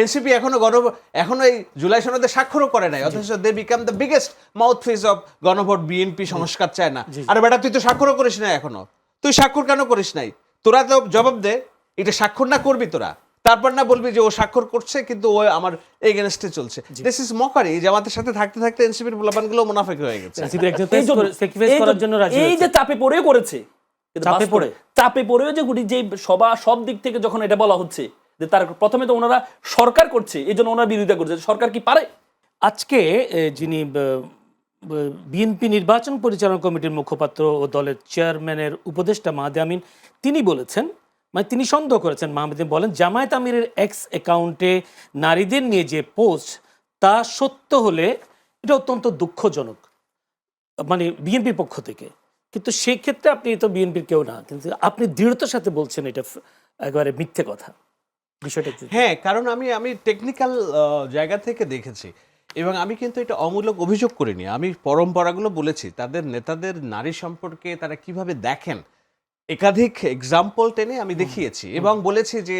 NCP এখনো এই জুলাই সনদে স্বাক্ষরও করে নাই, অথচ they become the biggest mouthpiece of গণভোট। বিএনপি সংস্কার চায় না। আরে বেটা, তুই তো স্বাক্ষরও করিস নাই এখনো, তুই স্বাক্ষর কেন করিস নাই? তোরা তো জবাব দে, এটা স্বাক্ষর না করবি তোরা, তারপর না বলবি যে ও স্বাক্ষর করছে কিন্তু ও আমার এগেনস্টে চলছে। This is mockery. জামাতের সাথে থাকতে থাকতে এনসিপির পোলাপানগুলো মুনাফিক হয়ে গেছে। এই যে চাপে পড়ে করেছে, চাপে পড়েও যে সব দিক থেকে যখন এটা বলা হচ্ছে যে তার প্রথমে তো ওনারা সরকার করছে, এই জন্য ওনারা বিরোধিতা করছে। সরকার কি পারে? আজকে যিনি বিএনপি নির্বাচন পরিচালনা কমিটির মুখপাত্র ও দলের চেয়ারম্যানের উপদেষ্টা মাহদি আমিন তিনি বলেছেন, মানে তিনি সন্দেহ করেছেন, মাহমুদ বলেন জামায়াত আমিরের এক্স অ্যাকাউন্টে নারীদের নিয়ে যে পোস্ট তা সত্য হলে এটা অত্যন্ত দুঃখজনক, মানে বিএনপির পক্ষ থেকে। কিন্তু সেক্ষেত্রে আপনি তো বিএনপির কেউ না, কিন্তু আপনি দৃঢ়তার সাথে বলছেন এটা একেবারে মিথ্যে কথা। বিষয়টা হ্যাঁ, কারণ আমি টেকনিক্যাল জায়গা থেকে দেখেছি এবং আমি কিন্তু এটা অমূলক অভিযোগ করিনি। আমি পরম্পরাগুলো বলেছি, তাদের নেতাদের নারী সম্পর্কে তারা কিভাবে দেখেন একাধিক এক্সাম্পল টেনে আমি দেখিয়েছি এবং বলেছি যে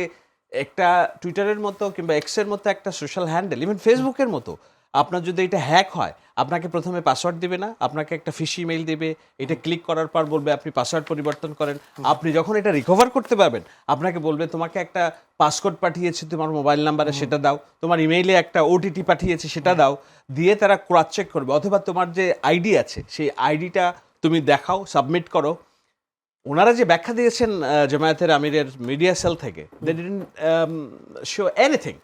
একটা টুইটারের মতো কিংবা এক্সের মতো একটা সোশ্যাল হ্যান্ডেল, ইভেন ফেসবুকের মতো, আপনার যদি এটা হ্যাক হয় আপনাকে প্রথমে পাসওয়ার্ড দিবে না, আপনাকে একটা ফিশ ইমেইল দিবে, এটা ক্লিক করার পর বলবে আপনি পাসওয়ার্ড পরিবর্তন করেন। আপনি যখন এটা রিকভার করতে পারবেন আপনাকে বলবে তোমাকে একটা পাসকোড পাঠিয়েছে তোমার মোবাইল নাম্বারে, সেটা দাও, তোমার ইমেইলে একটা ওটিটি পাঠিয়েছে সেটা দাও, দিয়ে তারা ক্রস চেক করবে। অথবা তোমার যে আইডি আছে সেই আইডিটা তুমি দেখাও, সাবমিট করো। ওনারা যে ব্যাখ্যা দিয়েছেন জামায়াতের আমিরের মিডিয়া সেল থেকে, দে ডিডন্ট শো এনিথিং।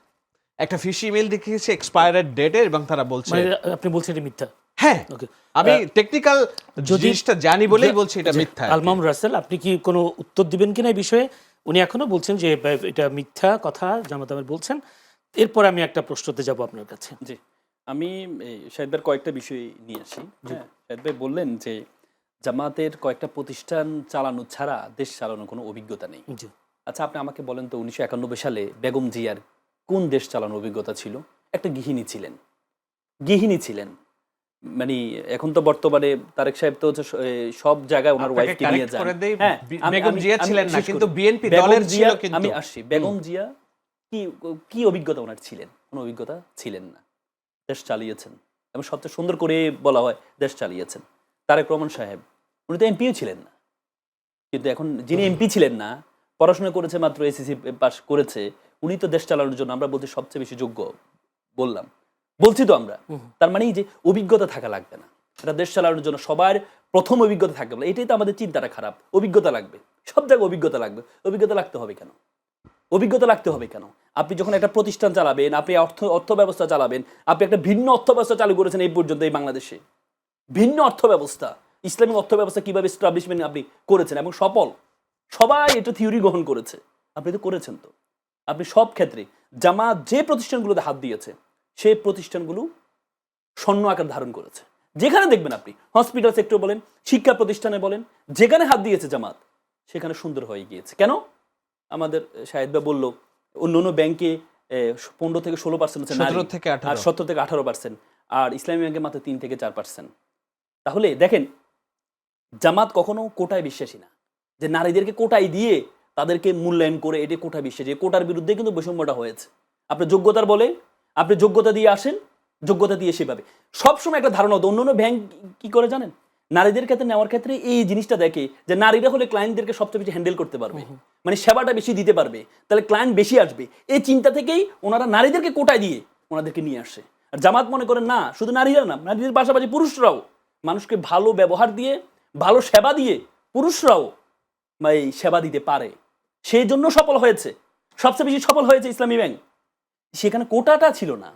একটা ফিশ ইমেল দেখিয়েছে এক্সপায়ার্ড ডেটের এবং তারা বলছে, আপনি বলছেন এটা মিথ্যা। হ্যাঁ, আমি টেকনিক্যাল জিনিসটা জানি বলেই বলছি এটা মিথ্যা। আলমাম রাসেল, আপনি কি কোনো উত্তর দিবেন কিনা এই বিষয়ে? উনি এখনো বলছেন যে এটা মিথ্যা কথা জামাত আমির বলছেন। এরপর আমি একটা প্রশ্নতে যাব আপনার কাছে। জি, আমি শাহিদ ভাইয়ের কয়েকটা বিষয় নিয়ে আসি। শাহিদ ভাই বললেন যে জামাতের কয়েকটা প্রতিষ্ঠান চালানো ছাড়া দেশ চালানোর কোনো অভিজ্ঞতা নেই। আচ্ছা, আপনি আমাকে বলেন তো 1991 সালে বেগম জিয়ার কোন দেশ চালানোর অভিজ্ঞতা ছিল? একটা গৃহিণী ছিলেন। মানে এখন তো বর্তমানে তারেক সাহেব তো সব জায়গায় ওনার ওয়াইফকে নিয়ে যান। বেগম জিয়া ছিলেন না, কিন্তু বিএনপি দলের ছিল। কিন্তু আমি আসছি, বেগম জিয়া কি অভিজ্ঞতা ওনার ছিলেন? কোনো অভিজ্ঞতা ছিলেন না। দেশ চালিয়েছেন এবং সবচেয়ে সুন্দর করে বলা হয় দেশ চালিয়েছেন। তারেক রহমান সাহেব উনি তো এমপিও ছিলেন না, কিন্তু এখন যিনি এমপি ছিলেন না, পড়াশোনা করেছে মাত্র এসএসসি পাস করেছে, উনি তো দেশ চালানোর জন্য আমরা বলতে সবচেয়ে বেশি যোগ্য বলছি তো আমরা। তার মানে যে অভিজ্ঞতা থাকা লাগবে না, এটা দেশ চালানোর জন্য সবার প্রথম অভিজ্ঞতা থাকবে না। এটাই তো আমাদের চিন্তাটা খারাপ। অভিজ্ঞতা লাগবে, সব জায়গায় অভিজ্ঞতা লাগবে। অভিজ্ঞতা লাগতে হবে কেন? আপনি যখন একটা প্রতিষ্ঠান চালাবেন, আপনি অর্থ ব্যবস্থা চালাবেন, আপনি একটা ভিন্ন অর্থ ব্যবস্থা চালু করেছেন এই পর্যন্ত এই বাংলাদেশে, ভিন্ন অর্থ ব্যবস্থা, ইসলামিক অর্থ ব্যবস্থা কিভাবে এস্টাবলিশমেন্ট আপনি করেছেন এবং সবাই এটা থিওরি গ্রহণ করেছে। আপনি তো করেছেন। তো আপনি সব ক্ষেত্রে জামাত যে প্রতিষ্ঠানগুলোতে হাত দিয়েছে সেই প্রতিষ্ঠানগুলো স্বর্ণ আকার ধারণ করেছে। যেখানে দেখবেন আপনি হসপিটাল সেক্টর বলেন, শিক্ষা প্রতিষ্ঠানে বলেন, যেখানে হাত দিয়েছে জামাত সেখানে সুন্দর হয়ে গিয়েছে। কেন? আমাদের শাহেদ ভাই বলল অন্য ব্যাংকে 15 থেকে 16%, 17 থেকে 18%, আর ইসলামী ব্যাংকে মাত্র 3 থেকে 4%। তাহলে দেখেন, জামাত কখনো কোটায় বিশ্বাসী না, যে নারীদেরকে কোটায় দিয়ে তাদেরকে মূল্যায়ন করে এটা কোটা বিশ্বাসী। কোটার বিরুদ্ধে কিন্তু বৈষম্যটা হয়েছে। আপনি যোগ্যতার বলে আপনি যোগ্যতা দিয়ে আসেন, যোগ্যতা দিয়ে সেভাবে সবসময় একটা ধারণা হতো। অন্য ব্যাংক কি করে জানেন? নারীদের ক্ষেত্রে নেওয়ার ক্ষেত্রে এই জিনিসটা দেখে যে নারীরা হলে ক্লায়েন্টদেরকে সবচেয়ে বেশি হ্যান্ডেল করতে পারবে, মানে সেবাটা বেশি দিতে পারবে, তাহলে ক্লায়েন্ট বেশি আসবে। এই চিন্তা থেকেই ওনারা নারীদেরকে কোটায় দিয়ে ওনাদেরকে নিয়ে আসে। আর জামাত মনে করেন না, শুধু নারীরা না, নারীদের পাশাপাশি পুরুষরাও মানুষকে ভালো ব্যবহার দিয়ে, ভালো সেবা দিয়ে পুরুষরাও এই সেবা দিতে পারে। সেই জন্য সফল হয়েছে, সবচেয়ে বেশি সফল হয়েছে ইসলামী ব্যাংক। সেখানে কোটাটা ছিল না,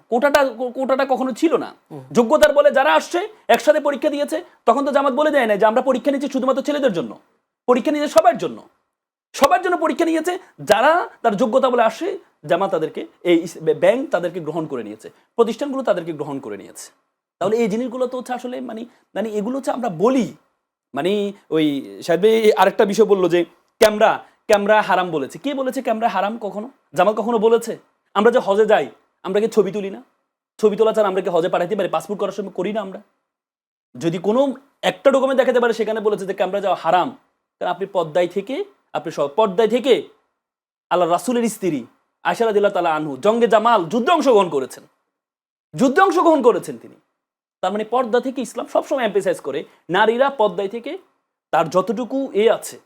কোটাটা কখনো ছিল না। যোগ্যতার বলে যারা আসছে একসাথে পরীক্ষা দিয়েছে, তখন তো জামাত বলে দেয় না যে আমরা পরীক্ষা নিচ্ছি শুধুমাত্র ছেলেদের জন্য, পরীক্ষা নিয়েছে সবার জন্য পরীক্ষা নিয়েছে। যারা তার যোগ্যতা বলে আসে, জামাত তাদেরকে, এই ব্যাংক তাদেরকে গ্রহণ করে নিয়েছে, প্রতিষ্ঠানগুলো তাদেরকে গ্রহণ করে নিয়েছে। তাহলে এই জিনিসগুলো তো হচ্ছে আসলে মানে এগুলো হচ্ছে আমরা বলি, মানে ওই সাহেব আরেকটা বিষয় বললো যে ক্যামেরা হারাম বলেছে। কে বলেছে ক্যামেরা হারাম? কখনো জামাত কখনো বলেছে? আমরা যে হজে যাই, আমরা কি ছবি তুলি না? ছবি তোলা ছাড়া আমরা কি হজে পাঠাইতে পারি? পাসপোর্ট করার সময় করি না আমরা? যদি কোনো একটা ডকুমেন্ট দেখাতে পারে সেখানে বলেছে যে ক্যামেরা যাওয়া হারাম, কারণ আপনি পর্দায় থেকে আল্লাহ রাসূলের স্ত্রী, আয়েশা রাদিয়াল্লাহু তাআলা আনহু জঙ্গে জামাল যুদ্ধে অংশগ্রহণ করেছেন তিনি। তার মানে পর্দা থেকে ইসলাম সবসময় এমফেসাইজ করে নারীরা পর্দায় থেকে তার যতটুকু আছে,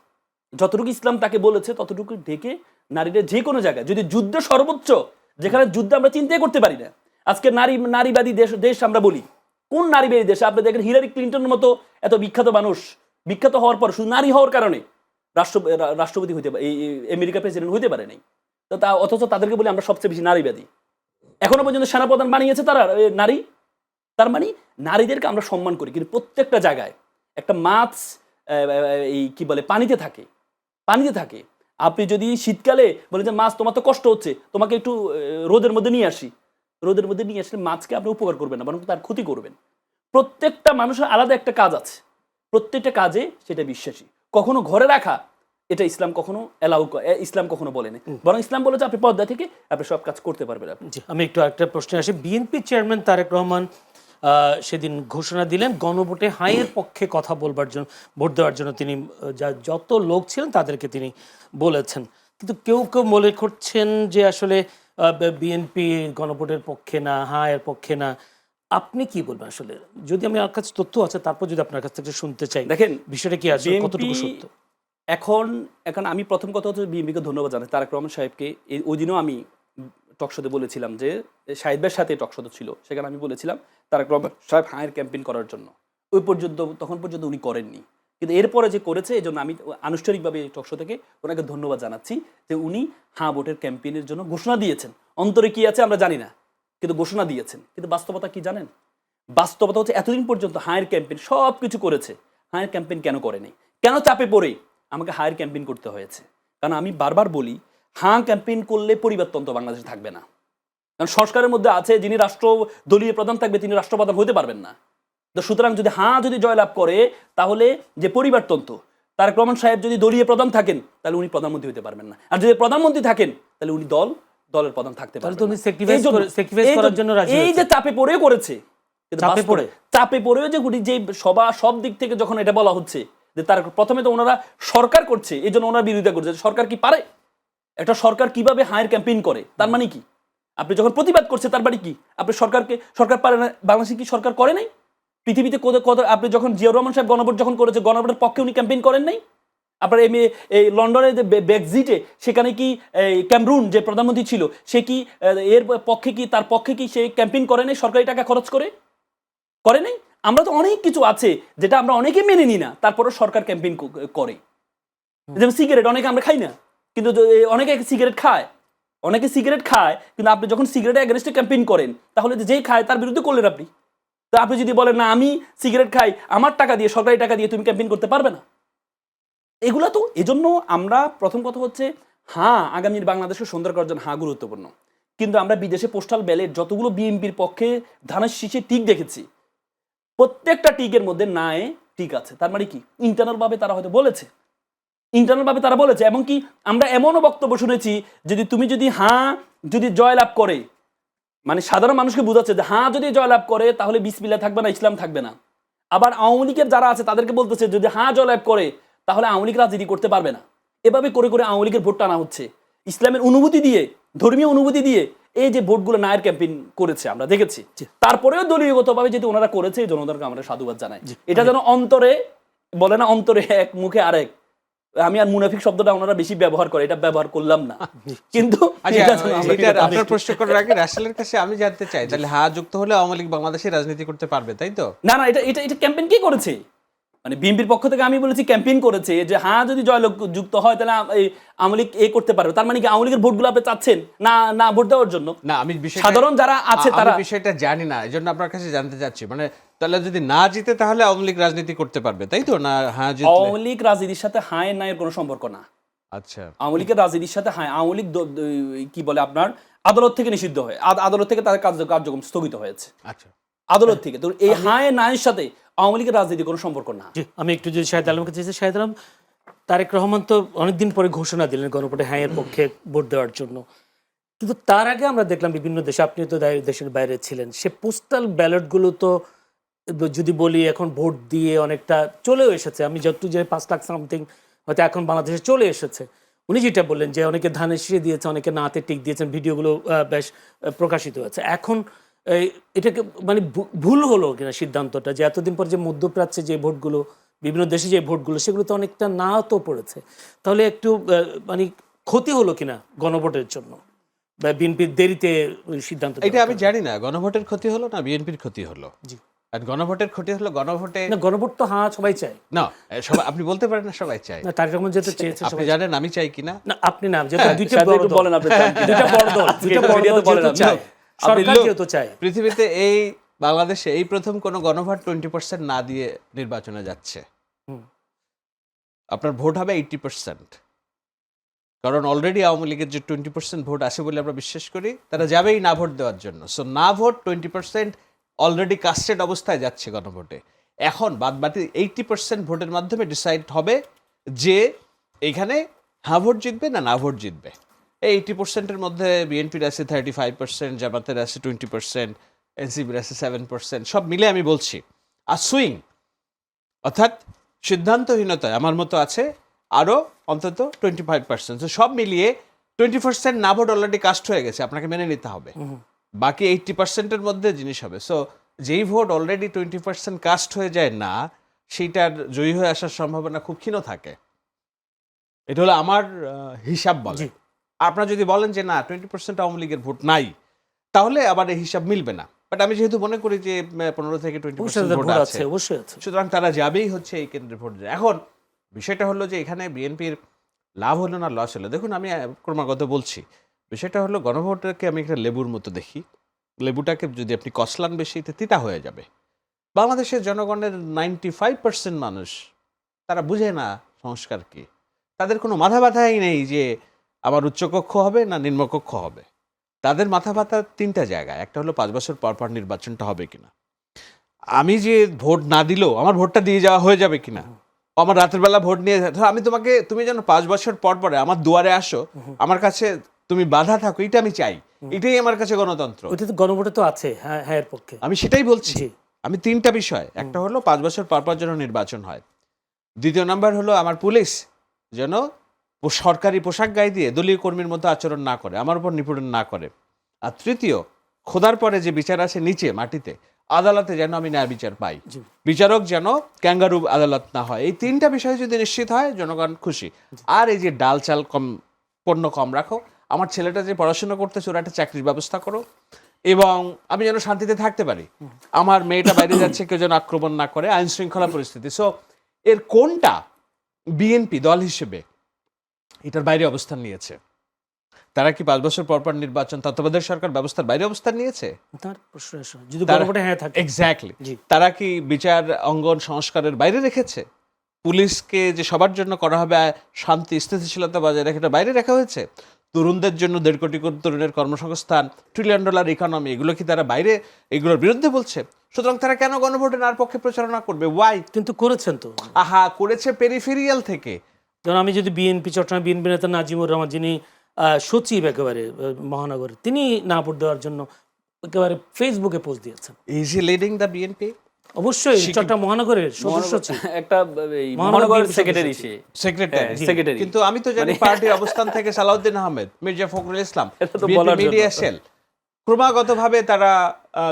যতটুকু ইসলাম তাকে বলেছে ততটুকু ঢেকে নারীরা যে কোনো জায়গায়, যদি যুদ্ধ সর্বোচ্চ, যেখানে যুদ্ধ আমরা চিন্তাই করতে পারি না, আজকে নারীবাদী দেশ আমরা বলি, কোন নারীবাদী দেশে আপনি দেখেন হিলারি ক্লিন্টনের মতো এত বিখ্যাত মানুষ, বিখ্যাত হওয়ার পর শুধু নারী হওয়ার কারণে রাষ্ট্রপতি হইতে পারে, এই আমেরিকা প্রেসিডেন্ট হইতে পারে নাই, তো তা অথচ তাদেরকে বলি আমরা সবচেয়ে বেশি নারীবাদী। এখনো পর্যন্ত সেনাপ্রধান বানিয়েছে তারা নারী। তার মানে নারীদেরকে আমরা সম্মান করি, কিন্তু প্রত্যেকটা জায়গায় একটা মাছ এই কি বলে পানিতে থাকে। আপনি যদি শীতকালে বলেন যে মাছ তোমার তো কষ্ট হচ্ছে, তোমাকে একটু রোদের মধ্যে নিয়ে আসলে মাছকে আপনি উপকার করবেন না, বরং তার ক্ষতি করবেন। প্রত্যেকটা মানুষের আলাদা একটা কাজ আছে, প্রত্যেকটা কাজে সেটা বিশ্বাসী। কখনো ঘরে রাখা এটা ইসলাম কখনো ইসলাম কখনো বলেনি, বরং ইসলাম বলেছে আপনি পর্দা থেকে আপনি সব কাজ করতে পারবেন। জি, আমি একটু একটা প্রশ্নে আসি। বিএনপি চেয়ারম্যান তারেক রহমান সেদিন ঘোষণা দিলেন গণভোটে হাইয়ের পক্ষে কথা বলবার জন্য, ভোট দেওয়ার জন্য তিনি যত লোক ছিলেন তাদেরকে তিনি বলেছেন। কিন্তু কেউ মনে করছেন যে আসলে বিএনপি গণভোটের পক্ষে না, হাইয়ের পক্ষে না। আপনি কি বলবেন আসলে? যদি আমি আমার কাছে তথ্য আছে, তারপর যদি আপনার কাছ থেকে শুনতে চাই, দেখেন বিষয়টা কি আছে, কতটুকু সত্য? এখন আমি প্রথম কথা হচ্ছে বিএনপিকে ধন্যবাদ জানাই, তারেক রহমান সাহেবকে। ওই দিনও আমি টকশোতে বলেছিলাম যে শাহিদ ভাইয়ের সাথে টকশোতে ছিল, সেখানে আমি বলেছিলাম তারেক রহমান সাহেব হায়ের ক্যাম্পেইন করার জন্য। তখন পর্যন্ত উনি করেননি, কিন্তু এরপরে যে করেছে এই জন্য আমি আনুষ্ঠানিকভাবে টকশো থেকে ওনাকে ধন্যবাদ জানাচ্ছি যে উনি হাঁ ভোটের ক্যাম্পেইনের জন্য ঘোষণা দিয়েছেন। অন্তরে কি আছে আমরা জানি না, কিন্তু ঘোষণা দিয়েছেন। কিন্তু বাস্তবতা কি জানেন? বাস্তবতা হচ্ছে এতদিন পর্যন্ত হায়ের ক্যাম্পেইন সব কিছু করেছে, হায়ের ক্যাম্পেইন কেন করেনি? কেন চাপে পড়ে আমাকে হায়ার ক্যাম্পেইন করতে হয়েছে? কারণ আমি বারবার বলি, হাঁ ক্যাম্পেইন করলে পরিবারতন্ত্র বাংলাদেশে থাকবে না। কারণ সংস্কারের মধ্যে আছে যিনি দলীয় প্রধান থাকবে তিনি রাষ্ট্রপ্রধান হতে পারবেন না। তো সুতরাং যদি হাঁ যদি জয়লাভ করে তাহলে যে পরিবারতন্ত্র, তারেক রহমান সাহেব যদি দলীয় প্রধান থাকেন তাহলে উনি প্রধানমন্ত্রী হতে পারবেন না, আর যদি প্রধানমন্ত্রী থাকেন তাহলে উনি দলের প্রধান থাকতে পারবেন না। এই যে চাপে পড়েও করেছে, চাপে পড়েও যে সব দিক থেকে যখন এটা বলা হচ্ছে যে তার প্রথমে তো ওনারা সরকার করছে, এই জন্য ওনারা বিরোধিতা করছে। সরকার কি পারে? একটা সরকার কিভাবে হায়ার ক্যাম্পেইন করে তার মানে কি? আপনি যখন প্রতিবাদ করছে তার মানে কি? আপনি সরকার পারে না? বাংলাদেশে কি সরকার করে নাই? পৃথিবীতে কত আপনি যখন জিয়াউর রহমান সাহেব গণভোট যখন করেছে, গণভোটের পক্ষে উনি ক্যাম্পেইন করেন নাই? আপনার এই লন্ডনের যে ব্রেক্সিটে সেখানে কি ক্যামরুন যে প্রধানমন্ত্রী ছিল সে কি তার পক্ষে কি সে ক্যাম্পেইন করে নাই সরকারি টাকা খরচ করে নাই? আমরা তো অনেক কিছু আছে যেটা আমরা অনেকে মেনে নিই না, তারপরে সরকার ক্যাম্পেইন করে। যেমন সিগারেট অনেকে আমরা খাই না, কিন্তু অনেকে সিগারেট খায়, কিন্তু আপনি যখন সিগারেটের এগেইনস্টে ক্যাম্পেইন করেন তাহলে যেই খায় তার বিরুদ্ধে করলেন আপনি। তো আপনি যদি বলেন না আমি সিগারেট খাই, আমার টাকা দিয়ে, সরকারি টাকা দিয়ে তুমি ক্যাম্পেইন করতে পারবে না। এগুলা তো এজন্য আমরা প্রথম কথা হচ্ছে হ্যাঁ আগামীর বাংলাদেশকে সুন্দর করার জন্য হ্যাঁ গুরুত্বপূর্ণ, কিন্তু আমরা বিদেশে পোস্টাল ব্যালট যতগুলো বিএনপির পক্ষে ধানের শীষে টিক দেখেছি, প্রত্যেকটা টিকের মধ্যে নায়ে টিক আছে। তার মানে কি ইন্টারনাল ভাবে তারা হয়তো বলেছে, এবং কি আমরা এমনও বক্তব্য শুনেছি যদি হ্যাঁ যদি জয়লাভ করে, মানে সাধারণ মানুষকে বোঝাচ্ছে যে হ্যাঁ যদি জয়লাভ করে তাহলে বিসমিল্লাহ থাকবে না, ইসলাম থাকবে না। আবার আওয়ামী লীগের যারা আছে তাদেরকে বলতেছে যদি হ্যাঁ জয়লাভ করে তাহলে আওয়ামী লীগ রাজনীতি করতে পারবে না। এভাবে করে করে আওয়ামী লীগের ভোট টানা হচ্ছে, ইসলামের অনুভূতি দিয়ে, ধর্মীয় অনুভূতি দিয়ে এই যে ভোটগুলো নায়ের ক্যাম্পেইন করেছে আমরা দেখেছি। তারপরেও দলীয়গতভাবে যদি ওনারা করেছে এই জনতাকে আমরা সাধুবাদ জানাই। এটা যেন অন্তরে বলে না, অন্তরে এক মুখে আরেক। আমি আর মুনাফিক শব্দটা ওনারা বেশি ব্যবহার করে, এটা ব্যবহার করলাম না। কিন্তু আপনার প্রশ্ন করার আগে রাসেলের কাছে আমি জানতে চাই, তাহলে হ্যাঁ যুক্ত হলে আওয়ামী লীগ বাংলাদেশে রাজনীতি করতে পারবে, তাই তো? না, এটা ক্যাম্পেইন কি করেছে, মানে বিএনপির পক্ষ থেকে আমি বলেছি ক্যাম্পেইন করেছে যে হ্যাঁ যদি জয়লাভ যুক্ত হয় তাহলে আওয়ামী লীগ করতে পারবে। তার মানে কি আওয়ামী লীগের ভোটগুলো আপনি চাচ্ছেন না ভোট দেওয়ার জন্য? না, আমি সাধারণ যারা আছে তারা বিষয়টা জানি না, এই জন্য আপনার কাছে জানতে চাচ্ছি। মানে তাহলে যদি না জিতে তাহলে আওয়ামী লীগ রাজনীতি করতে পারবে, তাই তো? না হ্যাঁ জিতলে আওয়ামী লীগ রাজনীতির সাথে হায় নায়ের কোনো সম্পর্ক না। আচ্ছা, আওয়ামী লীগের রাজনীতির সাথে হায়, আওয়ামী লীগ কি বলে আপনার আদালত থেকে নিষিদ্ধ হয়, আদালত থেকে তাদের কার্যক্রম স্থগিত হয়েছে। আচ্ছা, আদালত থেকে। তো এই হায় নায়ের সাথে আওয়ামী লীগের রাজনীতির কোনো সম্পর্ক না। আমি একটু যদি শাহেদ আলমকে চাইছি, শাহেদ আলম, তারেক রহমান তো অনেকদিন পরে ঘোষণা দিলেন গণভোটে হাইয়ের পক্ষে ভোট দেওয়ার জন্য, কিন্তু তার আগে আমরা দেখলাম বিভিন্ন দেশে, আপনি তো দেশের বাইরে ছিলেন, সে পোস্টাল ব্যালটগুলো তো যদি বলি এখন ভোট দিয়ে অনেকটা চলেও এসেছে। আমি যতটুকু যে 5 লাখ সামথিং হয়তো এখন বাংলাদেশে চলে এসেছে। উনি যেটা বললেন যে অনেকে ধানের শীষে দিয়েছে, অনেকে নাতে টিক দিয়েছেন, ভিডিওগুলো বেশ প্রকাশিত হয়েছে। এখন এটাকে মানে ভুল হলো কিনা সিদ্ধান্তটা, যে এতদিন পর যে মধ্যপ্রাচ্যে যে ভোটগুলো, বিভিন্ন দেশে যে ভোটগুলো, সেগুলো তো অনেকটা না তো পড়েছে, তাহলে একটু মানে ক্ষতি হলো কিনা গণভোটের জন্য, বা বিএনপির দেরিতে সিদ্ধান্ত এটা আমি জানি না গণভোটের ক্ষতি হলো না বিএনপির ক্ষতি হলো। জি। আর গণভোটের ক্ষতি হলো গণভোটে না, গণভোট তো হ্যাঁ সবাই চায় না, সবাই আপনি বলতে পারেন না সবাই চায়। না, তারেক রহমান যেহেতু চেয়েছে আপনি সবাই জানেন আমি চাই কিনা? না, আপনি না, যেহেতু দুইটা সাহেব বড় একটু দল, বলেন আপনি চান কিনা? দুইটা বড় দল, দুইটা এটা বড় মিডিয়াতে দল বলেন যেহেতু আপনি। চায়, সরকার লোক- যেহেতু চায়। পৃথিবীতে এই বাংলাদেশে এই প্রথম কোনো গণভোট 20% না দিয়ে নির্বাচনে যাচ্ছে। হুম। আপনার ভোট হবে 80%, কারণ অলরেডি আওয়ামী লীগের যে 20% ভোট আছে বলে আমরা বিশ্বাস করি, তারা যাবেই না ভোট দেওয়ার জন্য। সো না ভোট 20% অলরেডি কাস্টেড অবস্থায় যাচ্ছে গণভোটে। এখন বাদবাকি 80% ভোটের মাধ্যমে ডিসাইড হবে যে এখানে হ্যাঁ ভোট জিতবে না ভোট জিতবে। এই 80%-এর মধ্যে বিএনপির আছে 35%, জামাতের আছে 20%, এনসিপির আছে 7%, সব মিলে আমি বলছি। আর সুইং অর্থাৎ সিদ্ধান্তহীনতায় আমার মতো আছে আরও অন্তত 25%। তো সব মিলিয়ে 20% না ভোট অলরেডি কাস্ট হয়ে গেছে, আপনাকে মেনে নিতে হবে। বাকি 80%-এর মধ্যে জিনিস হবে। সো যেই ভোট অলরেডি 20% কাস্ট হয়ে যায় না, সেইটার জয়ী হয়ে আসার সম্ভাবনা খুব ক্ষীণ থাকে। এটা হলো আমার হিসাব বলে। জি। আপনারা যদি বলেন যে না 20% আওয়ামী লীগের ভোট নাই, তাহলে আবার এই হিসাব মিলবে না। বাট আমি যেহেতু মনে করি যে 15 থেকে 20% ভোট আছে, অবশ্যই আছে। সুতরাং তারা যাবেই হচ্ছে এই কেন্দ্রে ভোট দেয়। এখন বিষয়টা হলো যে এখানে বিএনপির লাভ হলো না লস হলো, দেখুন আমি ক্রমাগত বলছি, বিষয়টা হলো গণভোটকে আমি একটা লেবুর মতো দেখি। লেবুটাকে যদি আপনি কসলান বেশি, তিতা হয়ে যাবে। বাংলাদেশের জনগণের 95% মানুষ তারা বুঝে না সংস্কার কি। তাদের কোনো মাথা ব্যথাই নেই যে আমার উচ্চকক্ষ হবে না নিম্নকক্ষ হবে। তাদের মাথা ব্যথা তিনটা জায়গায়। একটা হলো 5 বছর পর পর নির্বাচনটা হবে কিনা, আমি যে ভোট না দিলেও আমার ভোটটা দিয়ে যাওয়া হয়ে যাবে কিনা, আমার রাতের বেলা ভোট নিয়ে আমি তোমাকে, তুমি যেন 5 বছর পর পরে আমার দুয়ারে আসো, আমার কাছে তুমি বাধা থাকো, এটা আমি চাই। এটাই আমার কাছে গণতন্ত্র। ওইটা তো গণভোটে তো আছে, হ্যাঁ হ্যাঁ এর পক্ষে। আমি সেটাই বলছি। জি। আমি তিনটা বিষয়, একটা হলো 5 বছর পর পর যেন নির্বাচন হয়, দ্বিতীয় নাম্বার হলো আমার পুলিশ যেন সরকারি পোশাক গায়ে দিয়ে দলীয় কর্মীর মতো আচরণ না করে, আমার উপর নিপীড়ন না করে, আর তৃতীয় খোদার পরে যে বিচার আছে নিচে মাটিতে, আদালতে যেন আমি ন্যায় বিচার পাই, জি। বিচারক যেন ক্যাঙ্গারু আদালত না হয়। এই তিনটা বিষয় যদি নিশ্চিত হয় জনগণ খুশি। আর এই যে ডাল চাল কম, পণ্য কম রাখো, আমার ছেলেটা যে পড়াশোনা করতেছে ওরা একটা চাকরির ব্যবস্থা করো, এবং আমি যেন শান্তিতে থাকতে পারি, আমার মেয়েটা বাইরে যাচ্ছে কেউ যেন আক্রমণ না করে, আইন শৃঙ্খলা পরিস্থিতি। সো এর কোনটা বিএনপি দল হিসেবে এটার বাইরে অবস্থান নিয়েছে? তারা কি 5 বছর পর পর নির্বাচন তত্ত্বাবধায়ক সরকার ব্যবস্থার বাইরে অবস্থান নিয়েছে? তার প্রশ্ন এসো, যদি গণভোটে হ্যাঁ থাকে। এক্স্যাক্টলি। জি। তারা কি বিচার অঙ্গন সংস্কারের বাইরে রেখেছে? পুলিশকে যে সবার জন্য করা হবে শান্তি স্থিতিশীলতা বজায় রেখে এটা বাইরে রাখা হয়েছে? তরুণদের জন্য 1.5 কোটি তরুণের কর্মসংস্থান, $1 ট্রিলিয়ন ইকোনমি, এগুলো কি তারা বাইরে এগুলোর বিরুদ্ধে বলছে? সুতরাং তারা কেন গণভোটে নার পক্ষে প্রচারণা করবে? ওয়াই? কিন্তু করেছেন তো। আহা, করেছে পেরিফেরিয়াল থেকে। যেমন আমি যদি চট্টগ্রাম বিএনপি নেতা নাজিমুর রহমান, যিনি সচিব একেবারে মহানগরে, তিনি না ভোট দেওয়ার জন্য একেবারে ফেসবুকে পোস্ট দিয়েছেন। Is he leading the BNP? অবশ্যই চট্টগ্রাম মহানগরের সদস্য সচিব, একটা মহানগর সেক্রেটারি সে, সেক্রেটারি। সেক্রেটারি। কিন্তু আমি তো জানি পার্টির অবস্থান থেকে সালাউদ্দিন আহমেদ, মির্জা ফখরুল ইসলাম, এটা তো বলার জন্য মিডিয়া তো। সেল ক্রমাগতভাবে তারা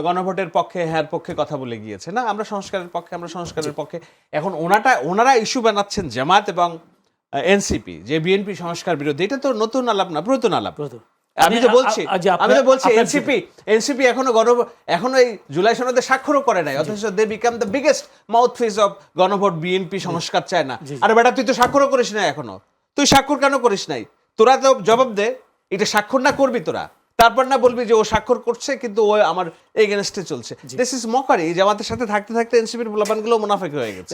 গণভোটের পক্ষে হ্যার পক্ষে কথা বলে গিয়েছে। না আমরা সংস্কারের পক্ষে, আমরা সংস্কারের পক্ষে। এখন ওনারা ইস্যু বানাচ্ছেন জামাত এবং এনসিপি যে বিএনপি সংস্কার বিরোধী। এটা তো নতুন আলাপ না, পুরাতন আলাপ। আমি তো বলছি এনসিপি এখনো এই জুলাই সনদে স্বাক্ষরও করে নাই, অথচ they become the biggest mouthpiece of গণভোট। বিএনপি সংস্কার চায় না। আরে বেটা, তুই তো স্বাক্ষরও করিস নাই এখনো, তুই স্বাক্ষর কেন করিস নাই? তোরা তো জবাব দে, এটা স্বাক্ষর না করবি তোরা, তারপর না বলবি যে ও স্বাক্ষর করছে কিন্তু ও আমার এগেনস্টে চলছে। This is mockery. জামাতের সাথে থাকতে থাকতে এনসিপির পোলাপানগুলো মুনাফেক হয়ে গেছে।